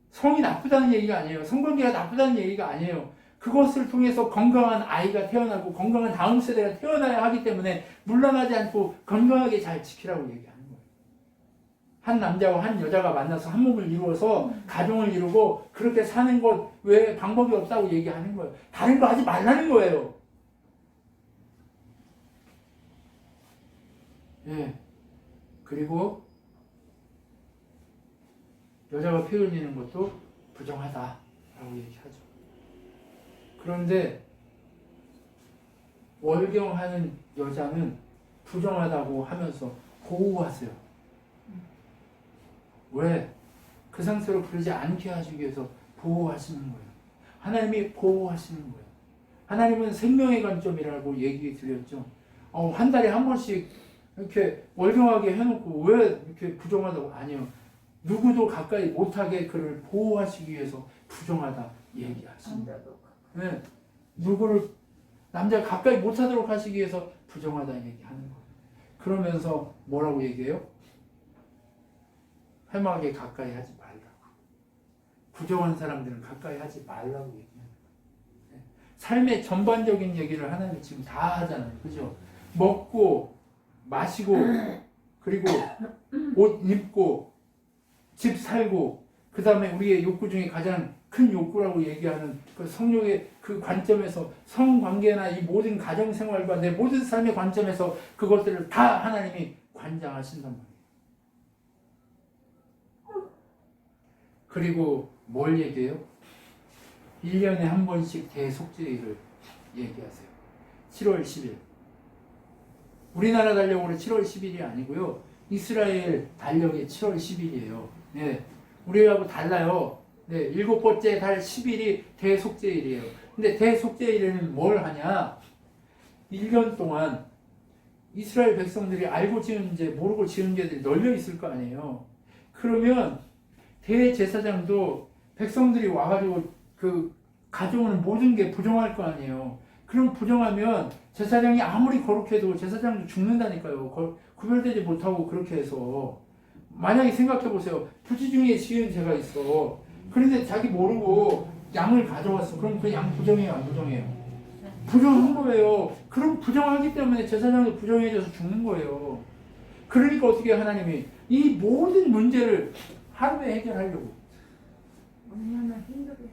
성이 나쁘다는 얘기가 아니에요. 성관계가 나쁘다는 얘기가 아니에요. 그것을 통해서 건강한 아이가 태어나고 건강한 다음 세대가 태어나야 하기 때문에 물러나지 않고 건강하게 잘 지키라고 얘기하는 거예요. 한 남자와 한 여자가 만나서 한 몸을 이루어서 가정을 이루고 그렇게 사는 것 외에 방법이 없다고 얘기하는 거예요. 다른 거 하지 말라는 거예요. 예. 그리고 여자가 피 흘리는 것도 부정하다라고 얘기하죠. 그런데 월경하는 여자는 부정하다고 하면서 보호하세요. 왜? 그 상태로 그러지 않게 하시기 위해서 보호하시는 거예요. 하나님이 보호하시는 거예요. 하나님은 생명의 관점이라고 얘기 드렸죠. 한 달에 한 번씩 이렇게 월경하게 해놓고 왜 이렇게 부정하다고? 아니요. 누구도 가까이 못하게 그를 보호하시기 위해서 부정하다 얘기하십니다. 네. 누구를 남자 가까이 못하도록 하시기 위해서 부정하다 얘기하는 거예요. 그러면서 뭐라고 얘기해요? 회막에 가까이 하지 말라고. 부정한 사람들은 가까이 하지 말라고 얘기해요. 네. 삶의 전반적인 얘기를 하나님이 지금 다 하잖아요. 그죠? 먹고 마시고 그리고 옷 입고 집 살고 그 다음에 우리의 욕구 중에 가장 큰 욕구라고 얘기하는 그 성욕의 그 관점에서 성관계나 이 모든 가정생활과 내 모든 삶의 관점에서 그것들을 다 하나님이 관장하신단 말이에요. 그리고 뭘 얘기해요? 1년에 한 번씩 대속죄일을 얘기하세요. 7월 10일. 우리나라 달력으로 7월 10일이 아니고요. 이스라엘 달력이 7월 10일이에요. 네. 우리하고 달라요. 네. 7번째 달 10일이 대속죄일이에요. 근데 대속죄일에는 뭘 하냐? 1년 동안 이스라엘 백성들이 알고 지은 죄, 모르고 지은 죄들이 널려 있을 거 아니에요. 그러면 대제사장도 백성들이 와가지고 그 가져오는 모든 게 부정할 거 아니에요. 그럼 부정하면 제사장이 아무리 거룩해도 제사장도 죽는다니까요. 구별되지 못하고 그렇게 해서. 만약에 생각해보세요. 부지 중에 지은 죄가 있어. 그런데 자기 모르고 양을 가져왔어. 그럼 그 양 부정해요? 안 부정해요? 부정한 거예요. 그럼 부정하기 때문에 제사장도 부정해져서 죽는 거예요. 그러니까 어떻게 하나님이 이 모든 문제를 하루에 해결하려고. 얼마나 힘들겠어.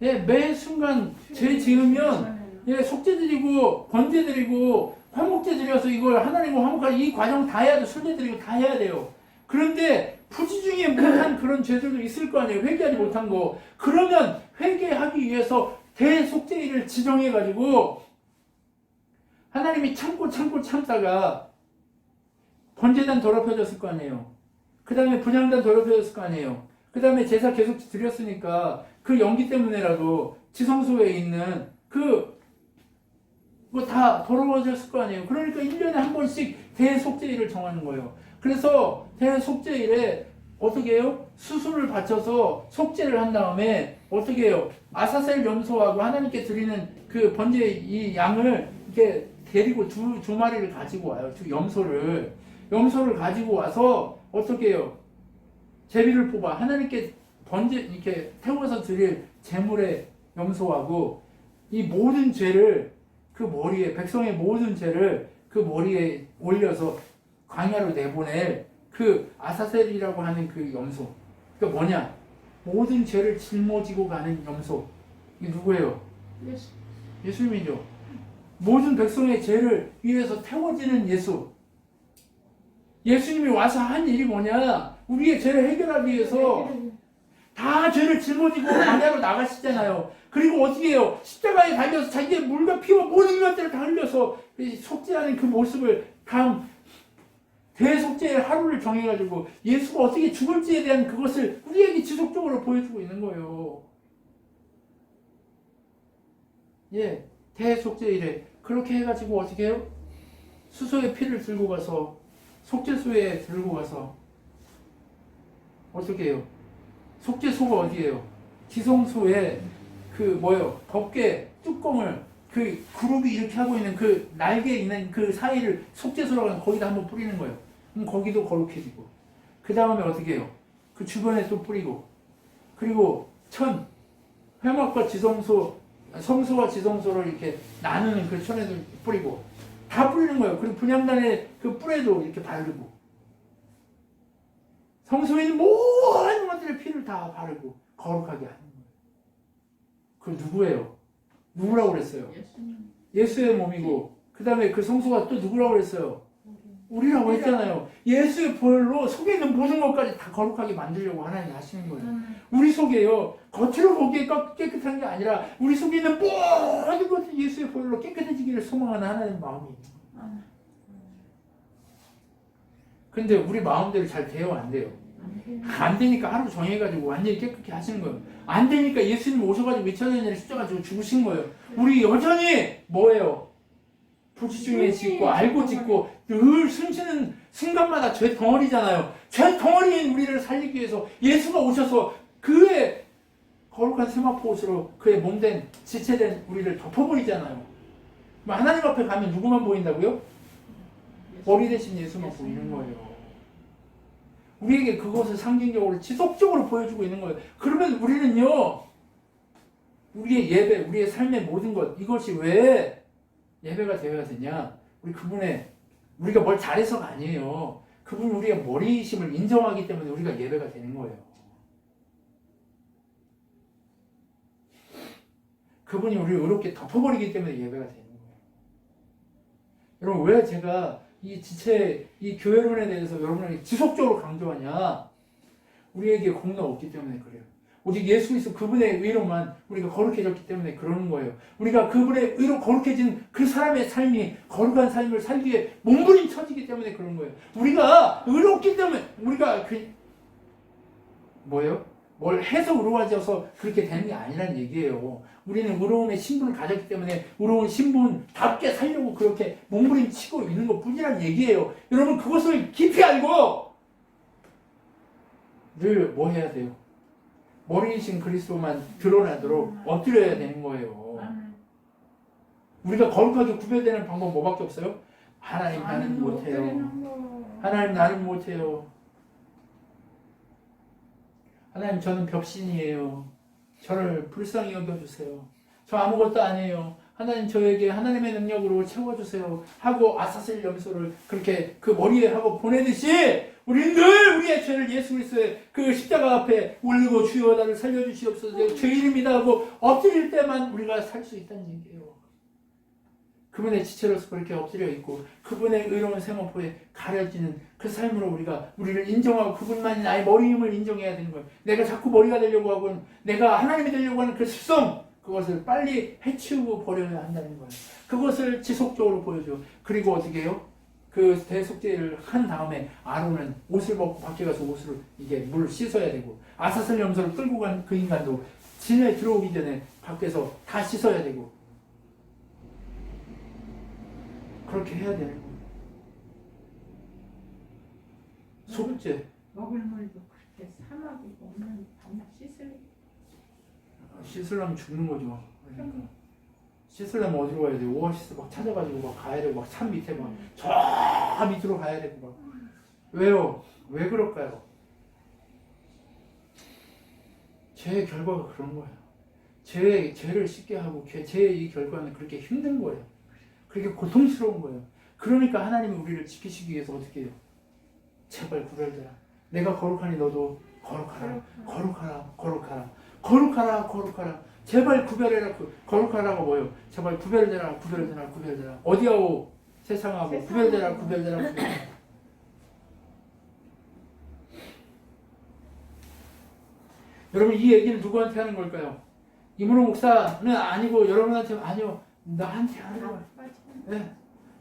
예, 매 순간 죄 지으면 예, 속죄 드리고 번제 드리고 화목제 드려서 이걸 하나님과 화목할 이 과정 다 해야 돼. 순례 드리고 다 해야 돼요. 그런데 부지 중에 못한 그런 죄들도 있을 거 아니에요. 회개하지 못한 거. 그러면 회개하기 위해서 대속죄일을 지정해가지고 하나님이 참다가 번제단 더럽혀졌을 거 아니에요. 그 다음에 분향단 더럽혀졌을 거 아니에요. 그 다음에 제사 계속 드렸으니까 그 연기 때문에라도 지성소에 있는 뭐 다 더러워졌을 거 아니에요. 그러니까 1년에 한 번씩 대속죄일을 정하는 거예요. 그래서 대속죄일에 어떻게 해요? 수수를 바쳐서 속죄를 한 다음에 어떻게 해요? 아사셀 염소하고 하나님께 드리는 그 번제 이 양을 이렇게 데리고 두 마리를 가지고 와요. 두 염소를 가지고 와서 어떻게 해요? 제비를 뽑아 하나님께 번제 이렇게 태워서 드릴 제물의 염소하고 이 모든 죄를 그 머리에 백성의 모든 죄를 그 머리에 올려서 광야로 내보낼 그 아사셀이라고 하는 그 염소. 그러니까 뭐냐? 모든 죄를 짊어지고 가는 염소. 이게 누구예요? 예수. 예수님이죠. 모든 백성의 죄를 위해서 태워지는 예수. 예수님이 와서 한 일이 뭐냐? 우리의 죄를 해결하기 위해서 다 죄를 짊어지고 광야로 나가시잖아요. 그리고 어떻게 해요? 십자가에 달려서 자기의 물과 피와 모든 것들을 다 흘려서 속죄하는 그 모습을 대속죄의 하루를 정해가지고 예수가 어떻게 죽을지에 대한 그것을 우리에게 지속적으로 보여주고 있는 거예요. 예, 대속죄일에 그렇게 해가지고 어떻게 해요? 수소의 피를 들고 가서 속죄소에 들고 가서 어떻게 해요? 속죄소가 어디예요? 지성소에 덮개 뚜껑을 그 그룹이 이렇게 하고 있는 그 날개에 있는 그 사이를 속죄소라고 하는 거기다 한번 뿌리는 거예요. 그럼 거기도 거룩해지고 그 다음에 어떻게 해요? 그 주변에 또 뿌리고 그리고 회막과 지성소 성소와 지성소를 이렇게 나누는 그 천에도 뿌리고 다 뿌리는 거예요. 그리고 분향단에 그 뿔에도 이렇게 바르고 성소에 있는 모든 것들의 피를 다 바르고 거룩하게 하는 거예요. 그 누구예요? 누구라고 그랬어요? 예수의 몸이고 그 다음에 그 성소가 또 누구라고 그랬어요? 우리라고 했잖아요. 예수의 보혈로 속에 있는 모든 것까지 다 거룩하게 만들려고 하나님이 하시는 거예요. 우리 속에요. 겉으로 보기에 깨끗한 게 아니라 우리 속에 있는 모든 것들이 예수의 보혈로 깨끗해지기를 소망하는 하나님의 마음이에요. 근데 우리 마음대로 잘 돼요? 안 돼요? 안 되니까 하루 정해가지고 완전히 깨끗게 하시는 거예요. 안 되니까 예수님 오셔가지고 2000년 전에 십자가지고 죽으신 거예요. 우리 여전히 뭐예요? 부지 중에 짓고 알고 짓고 늘 숨쉬는 순간마다 죄 덩어리잖아요. 죄 덩어리인 우리를 살리기 위해서 예수가 오셔서 그의 거룩한 세마포 옷으로 그의 몸된 지체된 우리를 덮어버리잖아요. 하나님 앞에 가면 누구만 보인다고요? 머리 대신 예수만 보이는 거예요. 우리에게 그것을 상징적으로 지속적으로 보여주고 있는 거예요. 그러면 우리는요, 우리의 예배, 우리의 삶의 모든 것, 이것이 왜 예배가 되어야 되냐? 우리가 뭘 잘해서가 아니에요. 그분 우리가 머리이심을 인정하기 때문에 우리가 예배가 되는 거예요. 그분이 우리를 의롭게 덮어버리기 때문에 예배가 되는 거예요. 여러분, 왜 제가 이 교회론에 대해서 여러분에게 지속적으로 강조하냐? 우리에게 공로가 없기 때문에 그래요. 오직 예수 그리스도 그분의 의로만 우리가 거룩해졌기 때문에 그러는 거예요. 우리가 그분의 의로 거룩해진 그 사람의 삶이 거룩한 삶을 살기 위해 몸부림쳐지기 때문에 그런 거예요. 우리가 의롭기 때문에 우리가 뭘 해서 의로워져서 그렇게 되는 게 아니라는 얘기예요. 우리는 의로움의 신분을 가졌기 때문에 의로운 신분답게 살려고 그렇게 몸부림치고 있는 것 뿐이라는 얘기예요. 여러분 그것을 깊이 알고 늘 뭐 해야 돼요? 머리이신 그리스도만 드러나도록 엎드려야 되는 거예요. 우리가 거룩하게 구별되는 방법 뭐밖에 없어요? 하나님 나는 못해요. 하나님 나는 못해요. 하나님 저는 벽신이에요. 저를 불쌍히 여겨주세요. 저 아무것도 아니에요. 하나님 저에게 하나님의 능력으로 채워주세요. 하고 아사셀 염소를 그렇게 그 머리에 하고 보내듯이 우리는 늘 우리의 죄를 예수 그리스도의 그 십자가 앞에 올리고 주여 나를 살려주시옵소서 죄인입니다 하고 엎드릴 때만 우리가 살 수 있다는 얘기예요. 그분의 지체로서 그렇게 엎드려 있고 그분의 의로운 생업포에 가려지는 그 삶으로 우리가 우리를 인정하고 그분만이 나의 머리임을 인정해야 되는 거예요. 내가 자꾸 머리가 되려고 하고 내가 하나님이 되려고 하는 그 습성 그것을 빨리 해치우고 버려야 한다는 거예요. 그것을 지속적으로 보여줘. 그리고 어떻게 해요? 그 대속죄를 한 다음에 아론은 옷을 벗고 밖에 가서 옷으로 이게 물 씻어야 되고 아사슬 염소를 끌고 간 그 인간도 진에 들어오기 전에 밖에서 다 씻어야 되고 그렇게 해야 되는 거예요. 속죄. 먹을 물도 그렇게 사막이고 오면 밤낮 씻으려면 죽는 거죠. 그러니까. 씻으려면 어디로 가야 돼요? 오아시스 막 찾아가지고 막 가야 되고 막 산 밑에 막 저 밑으로 가야 되고 막 왜요? 왜 그럴까요? 죄의 결과가 그런 거예요. 죄를 씻게 하고 죄의 이 결과는 그렇게 힘든 거예요. 그렇게 고통스러운 거예요. 그러니까 하나님이 우리를 지키시기 위해서 어떻게 해요? 제발 구별되라. 내가 거룩하니 너도 거룩하라. 거룩하라. 거룩하라. 거룩하라. 거룩하라. 제발 구별해라. 거룩하라고 뭐예요? 제발 구별되라. 구별되라. 구별되라. 어디하고 세상하고 구별되라. 구별되라. 구별되라. 여러분 이 얘기는 누구한테 하는 걸까요? 이문호 목사는 아니고 여러분한테 아니요. 나한테 하는 거예요. 네.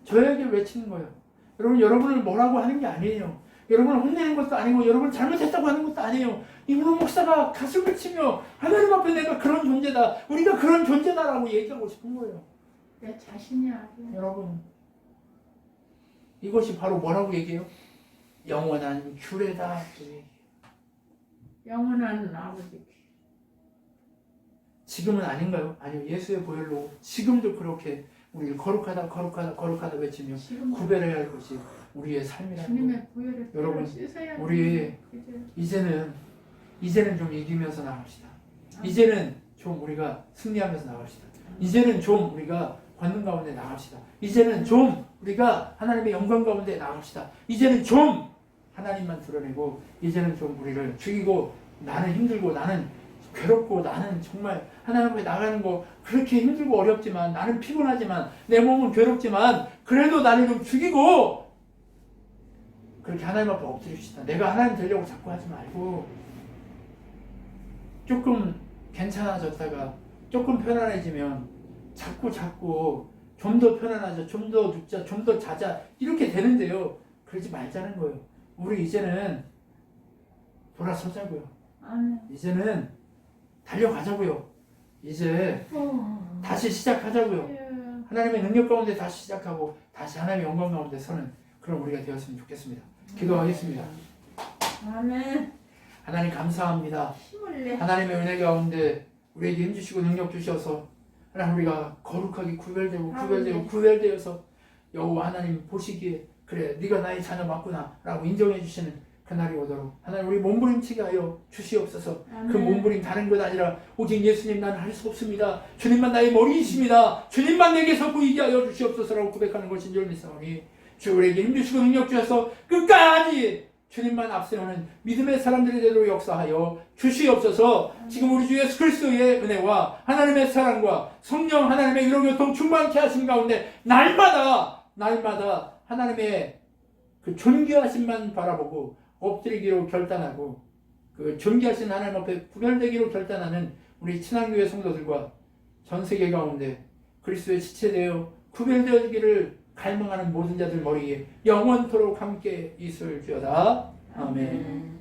저에게 외치는 거예요. 여러분 여러분을 뭐라고 하는 게 아니에요. 여러분을 혼내는 것도 아니고 여러분 잘못했다고 하는 것도 아니에요. 이문호 목사가 가슴을 치며 하나님 앞에 내가 그런 존재다. 우리가 그런 존재다라고 얘기하고 싶은 거예요. 내 자신이 아니야. 여러분 이것이 바로 뭐라고 얘기해요? 영원한 규례다. 영원한 아버지. 지금은 아닌가요? 아니요. 예수의 보혈로 지금도 그렇게 우리를 거룩하다 거룩하다 거룩하다 외치며 구별해야 할 것이 우리의 삶이라는 거예요. 주님의 보혈을 여러분, 씻어야 우리 이제는 좀 이기면서 나갑시다. 이제는 좀 우리가 승리하면서 나갑시다. 이제는 좀 우리가 권능 가운데 나갑시다. 이제는 좀 우리가 하나님의 영광 가운데 나갑시다. 이제는 좀 하나님만 드러내고 이제는 좀 우리를 죽이고 나는 힘들고 나는 괴롭고 나는 정말 하나님 앞에 나가는 거 그렇게 힘들고 어렵지만 나는 피곤하지만 내 몸은 괴롭지만 그래도 나를 좀 죽이고 그렇게 하나님 앞에 엎드립시다. 내가 하나님 되려고 자꾸 하지 말고 조금 괜찮아졌다가 조금 편안해지면 자꾸 좀 더 편안하자, 좀 더 눕자, 좀 더 자자 이렇게 되는데요. 그러지 말자는 거예요. 우리 이제는 돌아서자고요. 이제는 달려가자고요. 이제 다시 시작하자고요. 하나님의 능력 가운데 다시 시작하고 다시 하나님의 영광 가운데 서는 그런 우리가 되었으면 좋겠습니다. 기도하겠습니다. 아멘. 하나님 감사합니다. 힘을 내. 하나님의 은혜 가운데 우리에게 힘주시고 능력 주셔서 하나님 우리가 거룩하게 구별되어서 여호와 하나님 보시기에 그래 네가 나의 자녀 맞구나 라고 인정해 주시는 그날이 오도록 하나님 우리 몸부림치게 하여 주시옵소서. 아멘. 그 몸부림 다른 것 아니라 오직 예수님 나는 할 수 없습니다. 주님만 나의 머리이십니다. 주님만 내게서 보이게 하여 주시옵소서라고 고백하는 것인 줄 믿사오니 주 우리에게 힘주시고 능력 주셔서 끝까지 주님만 앞세우는 믿음의 사람들이 되도록 역사하여 주시옵소서. 지금 우리 주 예수 그리스도의 은혜와 하나님의 사랑과 성령 하나님의 위로교통 충만케 하신 가운데 날마다 하나님의 그 존귀하심만 바라보고 엎드리기로 결단하고 그 존귀하신 하나님 앞에 구별되기로 결단하는 우리 친환교회 성도들과 전 세계 가운데 그리스도의 지체되어 구별되어지기를 갈망하는 모든 자들 머리에 영원토록 함께 있을지어다. 아멘.